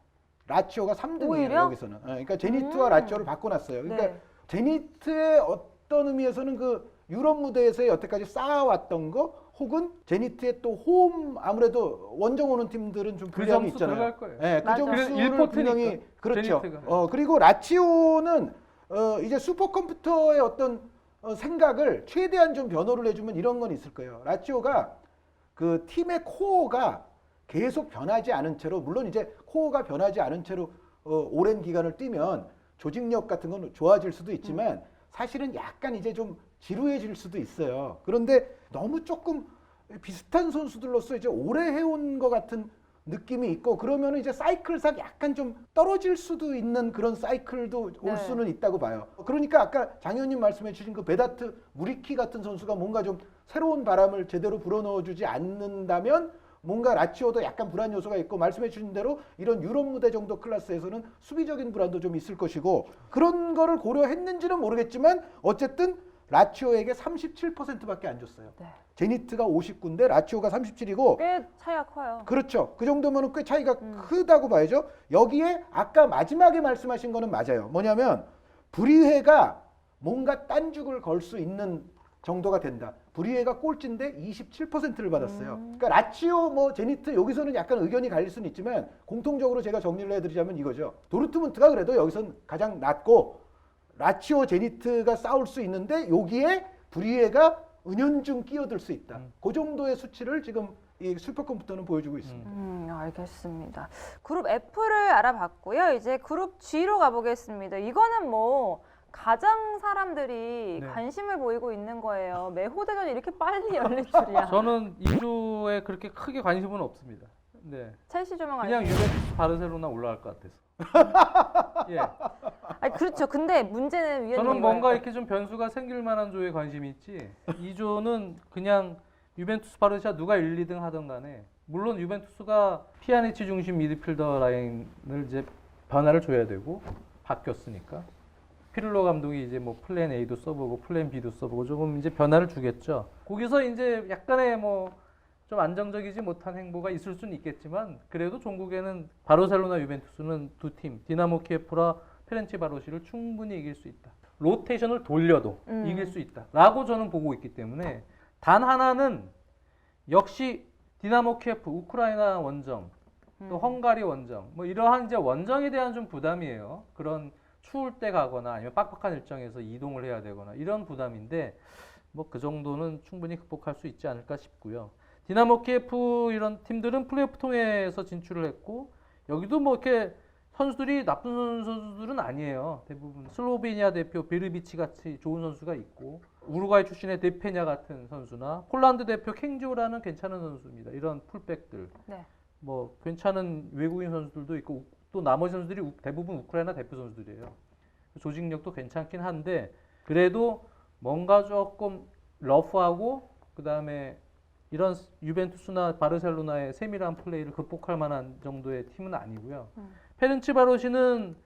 라치오가 3등이에요. 오히려? 여기서는. 그러니까 제니트와 라치오를 바꿔놨어요. 그러니까 네. 제니트의 어떤 의미에서는 그 유럽 무대에서 여태까지 쌓아왔던 거 혹은 제니트의 또 홈 아무래도 원정 오는 팀들은 좀 그 불리함이 점수 있잖아요. 들어갈 거예요. 네, 그 맞아. 그래서 점수를 1포트니까, 분명히 그렇죠. 제니트가. 그리고 라치오는 이제 슈퍼컴퓨터의 어떤 생각을 최대한 좀 변호를 해주면 이런 건 있을 거예요. 라치오가 그 팀의 코어가 계속 변하지 않은 채로 물론 이제 코어가 변하지 않은 채로 오랜 기간을 뛰면 조직력 같은 건 좋아질 수도 있지만 사실은 약간 이제 좀 지루해질 수도 있어요. 그런데 너무 조금 비슷한 선수들로서 이제 오래 해온 것 같은 느낌이 있고 그러면 이제 사이클상 약간 좀 떨어질 수도 있는 그런 사이클도 올 네. 수는 있다고 봐요. 그러니까 아까 장 의원님 말씀해 주신 그 베다트 무리키 같은 선수가 뭔가 좀 새로운 바람을 제대로 불어넣어 주지 않는다면 뭔가 라치오도 약간 불안 요소가 있고 말씀해 주신 대로 이런 유럽 무대 정도 클래스에서는 수비적인 불안도 좀 있을 것이고 그런 거를 고려했는지는 모르겠지만 어쨌든 라치오에게 37%밖에 안 줬어요. 네. 제니트가 59인데 라치오가 37이고 꽤 차이가 커요. 그렇죠. 그 정도면 꽤 차이가 크다고 봐야죠. 여기에 아까 마지막에 말씀하신 거는 맞아요. 뭐냐면 불의회가 뭔가 딴죽을 걸 수 있는 정도가 된다. 브리에가 꼴찌인데 27%를 받았어요. 그러니까 라치오, 뭐 제니트 여기서는 약간 의견이 갈릴 수는 있지만 공통적으로 제가 정리를 해드리자면 이거죠. 도르트문트가 그래도 여기선 가장 낮고 라치오, 제니트가 싸울 수 있는데 여기에 브리에가 은연중 끼어들 수 있다. 그 정도의 수치를 지금 이 슈퍼컴퓨터는 보여주고 있습니다. 알겠습니다. 그룹 F를 알아봤고요. 이제 그룹 G로 가보겠습니다. 이거는 뭐 가장 사람들이 네. 관심을 보이고 있는 거예요. 매호 대전이 이렇게 빨리 열릴 줄이야. 저는 2조에 그렇게 크게 관심은 없습니다. 네. 첼시 조명 그냥 알죠? 유벤투스 바르셀로나 올라갈 것 같아서. 예. 아니 그렇죠. 근데 문제는 위원님 저는 이거예요. 뭔가 이렇게 좀 변수가 생길 만한 조에 관심이 있지. 2조는 그냥 유벤투스 바르샤 누가 1, 2등 하던 간에 물론 유벤투스가 피아니치 중심 미드필더 라인을 이제 변화를 줘야 되고 바뀌었으니까 피를로 감독이 이제 뭐 플랜 A도 써보고 플랜 B도 써보고 조금 이제 변화를 주겠죠. 거기서 이제 약간의 뭐 좀 안정적이지 못한 행보가 있을 수는 있겠지만 그래도 종국에는 바르셀로나 유벤투스는 두 팀 디나모 키예프라 페렌치 바로시를 충분히 이길 수 있다. 로테이션을 돌려도 이길 수 있다라고 저는 보고 있기 때문에 단 하나는 역시 디나모 키예프 우크라이나 원정 또 헝가리 원정 뭐 이러한 이제 원정에 대한 좀 부담이에요. 그런 추울 때 가거나 아니면 빡빡한 일정에서 이동을 해야 되거나 이런 부담인데 뭐 그 정도는 충분히 극복할 수 있지 않을까 싶고요. 디나모 키예프 이런 팀들은 플레이오프 통해서 진출을 했고 여기도 뭐 이렇게 선수들이 나쁜 선수들은 아니에요. 대부분 슬로베니아 대표 베르비치 같이 좋은 선수가 있고 우루과이 출신의 데페냐 같은 선수나 폴란드 대표 캥조라는 괜찮은 선수입니다. 이런 풀백들 네. 뭐 괜찮은 외국인 선수들도 있고 또 나머지 선수들이 대부분 우크라이나 대표 선수들이에요. 조직력도 괜찮긴 한데 그래도 뭔가 조금 러프하고 그 다음에 이런 유벤투스나 바르셀로나의 세밀한 플레이를 극복할 만한 정도의 팀은 아니고요. 페렌치 바로시는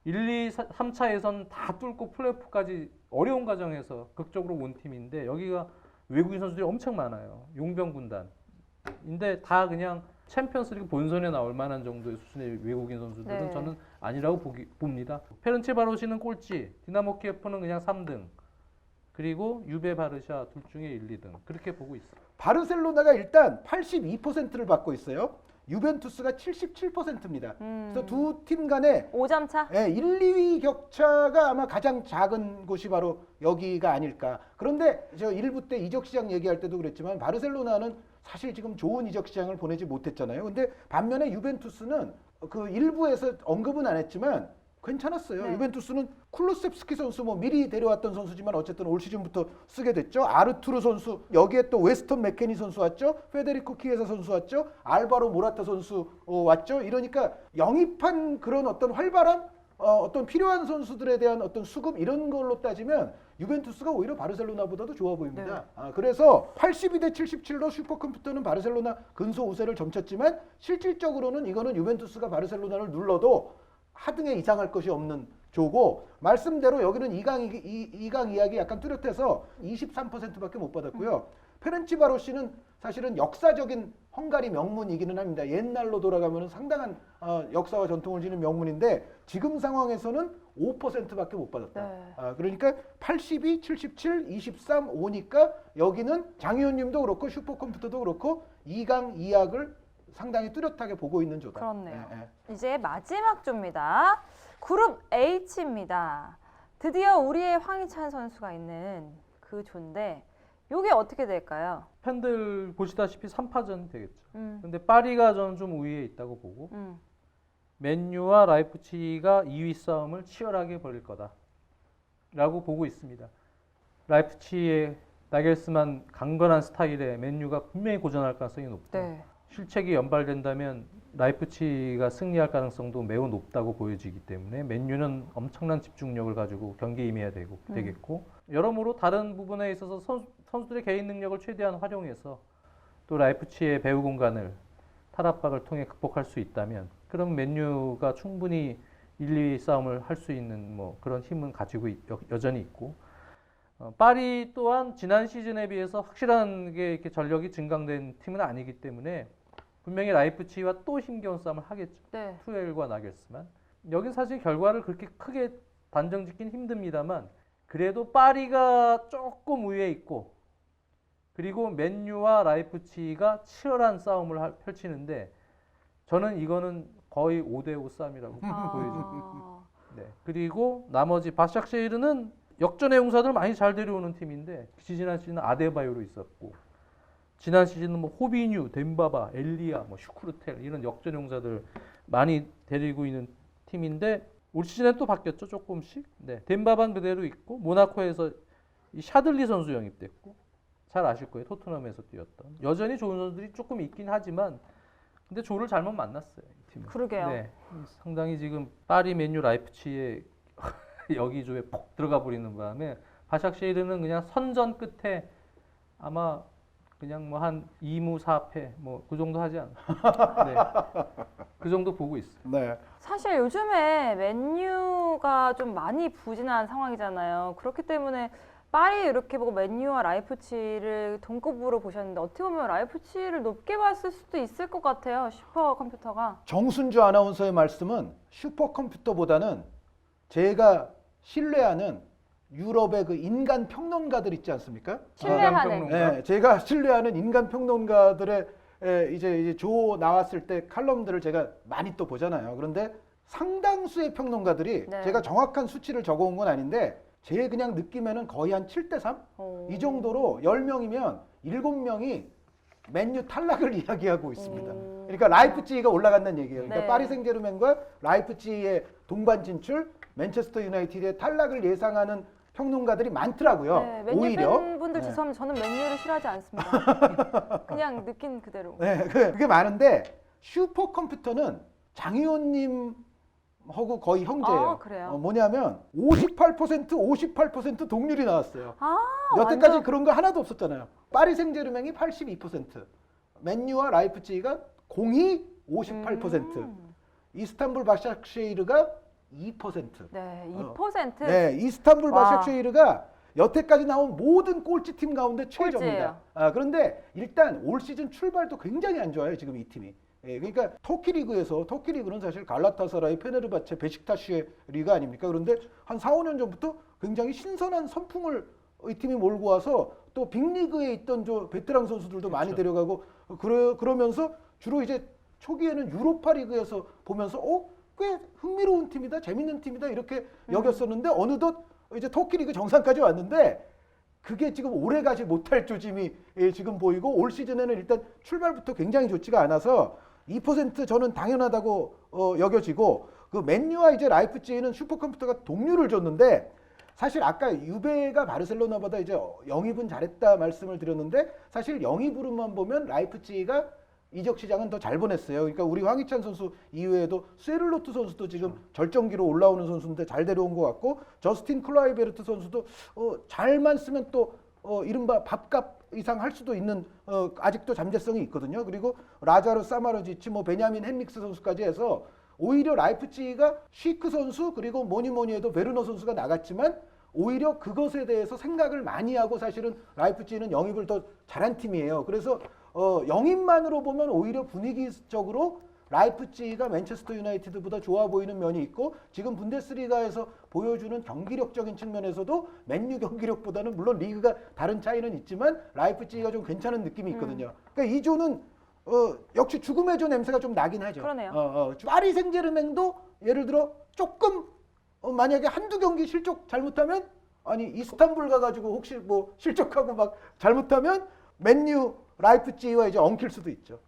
1, 2, 3차 예선 다 뚫고 플레이오프까지 어려운 과정에서 극적으로 온 팀인데 여기가 외국인 선수들이 엄청 많아요. 용병 군단인데 다 그냥 챔피언스리그 본선에 나올 만한 정도의 수준의 외국인 선수들은 네. 저는 아니라고 봅니다. 페렌치 바로시는 꼴찌, 디나모 키예프는 그냥 3등, 그리고 유베 바르샤 둘 중에 1, 2등 그렇게 보고 있어요. 바르셀로나가 일단 82%를 받고 있어요. 유벤투스가 77%입니다. 그래서 두 팀 간에 5점 차? 1, 2위 격차가 아마 가장 작은 곳이 바로 여기가 아닐까. 그런데 저 1부 때 이적 시장 얘기할 때도 그랬지만 바르셀로나는 사실 지금 좋은 이적 시장을 보내지 못했잖아요. 근데 반면에 유벤투스는 그 1부에서 언급은 안 했지만 괜찮았어요. 네. 유벤투스는 쿨루셉스키 선수 뭐 미리 데려왔던 선수지만 어쨌든 올 시즌부터 쓰게 됐죠. 아르투르 선수 여기에 또 웨스턴 맥케니 선수 왔죠. 페데리코 키에사 선수 왔죠. 알바로 모라타 선수 왔죠. 이러니까 영입한 그런 어떤 활발한 어떤 필요한 선수들에 대한 어떤 수급 이런 걸로 따지면 유벤투스가 오히려 바르셀로나보다도 좋아 보입니다. 그래서 82대 77로 슈퍼컴퓨터는 바르셀로나 근소 우세를 점쳤지만 실질적으로는 이거는 유벤투스가 바르셀로나를 눌러도 하등에 이상할 것이 없는 조고 말씀대로 여기는 2강 이야기 약간 뚜렷해서 23%밖에 못 받았고요. 페렌치 바로시는 사실은 역사적인 헝가리 명문이기는 합니다. 옛날로 돌아가면 상당한 역사와 전통을 지닌 명문인데 지금 상황에서는 5%밖에 못 받았다. 네. 그러니까 82, 77, 23, 5니까 여기는 장 의원님도 그렇고 슈퍼컴퓨터도 그렇고 2강 2약을 상당히 뚜렷하게 보고 있는 조다. 그렇네요. 예. 이제 마지막 조입니다. 그룹 H입니다. 드디어 우리의 황희찬 선수가 있는 그 조인데 이게 어떻게 될까요? 팬들 보시다시피 3파전 되겠죠. 근데 파리가 저는 좀 우위에 있다고 보고 맨유와 라이프치히가 2위 싸움을 치열하게 벌일 거다라고 보고 있습니다. 라이프치히의 나겔스만 강건한 스타일에 맨유가 분명히 고전할 가능성이 높고 네. 실책이 연발된다면 라이프치히가 승리할 가능성도 매우 높다고 보여지기 때문에 맨유는 엄청난 집중력을 가지고 경기에 임해야 되겠고 여러모로 다른 부분에 있어서 선수들의 개인 능력을 최대한 활용해서 또 라이프치히의 배후 공간을 탈압박을 통해 극복할 수 있다면 그럼 맨유가 충분히 1, 2위 싸움을 할 수 있는 뭐 그런 힘은 가지고 여전히 있고 파리 또한 지난 시즌에 비해서 확실하게 이렇게 전력이 증강된 팀은 아니기 때문에 분명히 라이프치히와 또 힘겨운 싸움을 하겠죠. 네. 투엘과 나겔스만. 여긴 사실 결과를 그렇게 크게 단정짓긴 힘듭니다만 그래도 파리가 조금 우위에 있고 그리고 맨유와 라이프치히가 치열한 싸움을 펼치는데 저는 이거는 거의 5대5 싸움이라고 보여집니다. 네. 그리고 나머지 바샥쉐이르는 역전의 용사들 많이 잘 데려오는 팀인데 지난 시즌은 아데바요로 있었고 지난 시즌은 뭐 호비뉴, 덴바바, 엘리아, 뭐 슈크루텔 이런 역전 용사들 많이 데리고 있는 팀인데 올 시즌에 또 바뀌었죠 조금씩. 네, 덴바바는 그대로 있고 모나코에서 이 샤들리 선수 영입됐고 잘 아실 거예요 토트넘에서 뛰었던 여전히 좋은 선수들이 조금 있긴 하지만 근데 조를 잘못 만났어요 이 팀은. 그러게요. 네, 상당히 지금 파리, 맨유, 라이프치히의 여기 조에 폭 들어가 버리는 바람에 바샥쉐이르는 그냥 선전 끝에 아마 그냥 뭐 한 2무 4패 뭐 그 정도 하지 않나. 네. 그 정도 보고 있어요. 네. 사실 요즘에 맨유가 좀 많이 부진한 상황이잖아요. 그렇기 때문에 파리 이렇게 보고 맨유와 라이프치히를 동급으로 보셨는데 어떻게 보면 라이프치히를 높게 봤을 수도 있을 것 같아요. 슈퍼컴퓨터가. 정순주 아나운서의 말씀은 슈퍼컴퓨터보다는 제가 신뢰하는 유럽의 그 인간 평론가들 있지 않습니까? 신뢰하는. 네, 제가 신뢰하는 인간 평론가들의 이제 조 나왔을 때 칼럼들을 제가 많이 또 보잖아요. 그런데 상당수의 평론가들이 네. 제가 정확한 수치를 적어온 건 아닌데 제 그냥 느낌에는 거의 한 7대3? 이 정도로 10명이면 7명이 맨유 탈락을 이야기하고 있습니다. 그러니까 라이프치히가 올라간다는 얘기예요. 그러니까 네. 파리 생제르맹과 라이프치히의 동반 진출, 맨체스터 유나이티드의 탈락을 예상하는 평론가들이 많더라고요. 네, 맨유 오히려. 팬분들 네. 죄송합니다. 저는 맨유를 싫어하지 않습니다. 그냥 느낀 그대로. 네, 그게 많은데 슈퍼컴퓨터는 장의원님하고 거의 형제예요. 아, 그래요? 뭐냐면 58% 동률이 나왔어요. 아, 여태까지 완전- 그런 거 하나도 없었잖아요. 파리 생제르맹이 82%, 맨유와 라이프치히가 공히 58%, 이스탄불 바샥쉐이르가 2%. 네, 2%. 네, 이스탄불 와. 바샥쉐이르가 여태까지 나온 모든 꼴찌팀 가운데 꼴찌예요. 최저입니다. 그런데 일단 올 시즌 출발도 굉장히 안 좋아요. 지금 이 팀이. 예, 그러니까 터키 리그는 사실 갈라타사라이, 페네르바체, 베식타시의 리그 아닙니까? 그런데 한 4, 5년 전부터 굉장히 신선한 선풍을 이 팀이 몰고 와서 또 빅리그에 있던 베테랑 선수들도 많이 데려가고 그러면서 주로 이제 초기에는 유로파 리그에서 보면서 꽤 흥미로운 팀이다, 재밌는 팀이다 이렇게 여겼었는데 어느덧 이제 터키 리그 정상까지 왔는데 그게 지금 오래 가지 못할 조짐이 지금 보이고 올 시즌에는 일단 출발부터 굉장히 좋지가 않아서 2% 저는 당연하다고 여겨지고 그 맨유와 이제 라이프치히는 슈퍼컴퓨터가 동률을 줬는데 사실 아까 유베가 바르셀로나보다 이제 영입은 잘했다 말씀을 드렸는데 사실 영입으로만 보면 라이프치히가 이적 시장은 더 잘 보냈어요. 그러니까 우리 황희찬 선수 이외에도 스웨를로트 선수도 지금 절정기로 올라오는 선수인데 잘 데려온 것 같고 저스틴 클라이베르트 선수도 잘만 쓰면 또 이른바 밥값 이상 할 수도 있는 아직도 잠재성이 있거든요. 그리고 라자르 사마르지치, 베냐민 헨릭스 선수까지 해서 오히려 라이프치히가 쉬크 선수 그리고 뭐니 해도 베르너 선수가 나갔지만 오히려 그것에 대해서 생각을 많이 하고 사실은 라이프치히는 영입을 더 잘한 팀이에요. 그래서 영입만으로 보면 오히려 분위기적으로 라이프치히가 맨체스터 유나이티드보다 좋아 보이는 면이 있고 지금 분데스리가에서 보여주는 경기력적인 측면에서도 맨유 경기력보다는 물론 리그가 다른 차이는 있지만 라이프치히가 좀 괜찮은 느낌이 있거든요. 그러니까 이 조는 역시 죽음의 조 냄새가 좀 나긴 하죠. 그러네요. 파리 생제르맹도 예를 들어 조금 만약에 한두 경기 실적 잘못하면 아니 이스탄불 가가지고 혹시 뭐 실적하고 막 잘못하면 맨유 라이프치히와 이제 엉킬 수도 있죠.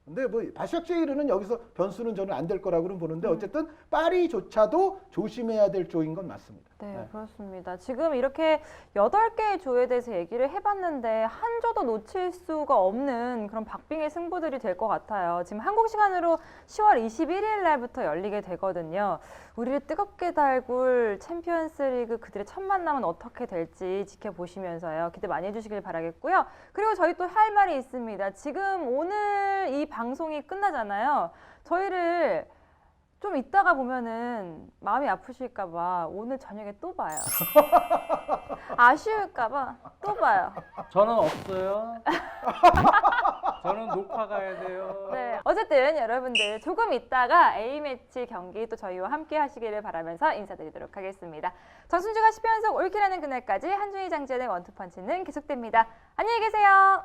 근데 뭐 바샥쉐이르는 여기서 변수는 저는 안 될 거라고는 보는데 어쨌든 파리조차도 조심해야 될 조인 건 맞습니다. 네, 그렇습니다. 지금 이렇게 8개의 조에 대해서 얘기를 해봤는데 한 조도 놓칠 수가 없는 그런 박빙의 승부들이 될 것 같아요. 지금 한국 시간으로 10월 21일 날부터 열리게 되거든요. 우리를 뜨겁게 달굴 챔피언스 리그 그들의 첫 만남은 어떻게 될지 지켜보시면서요. 기대 많이 해주시길 바라겠고요. 그리고 저희 또 할 말이 있습니다. 지금 오늘 이 방송이 끝나잖아요. 저희를 좀 이따가 보면은 마음이 아프실까봐 오늘 저녁에 또 봐요. 아쉬울까봐 또 봐요. 저는 없어요. 저는 녹화 가야 돼요. 네, 어쨌든 여러분들 조금 있다가 A매치 경기 또 저희와 함께 하시기를 바라면서 인사드리도록 하겠습니다. 정순주가 10연속 올킬하는 그날까지 한준희 장지현의 원투펀치는 계속됩니다. 안녕히 계세요.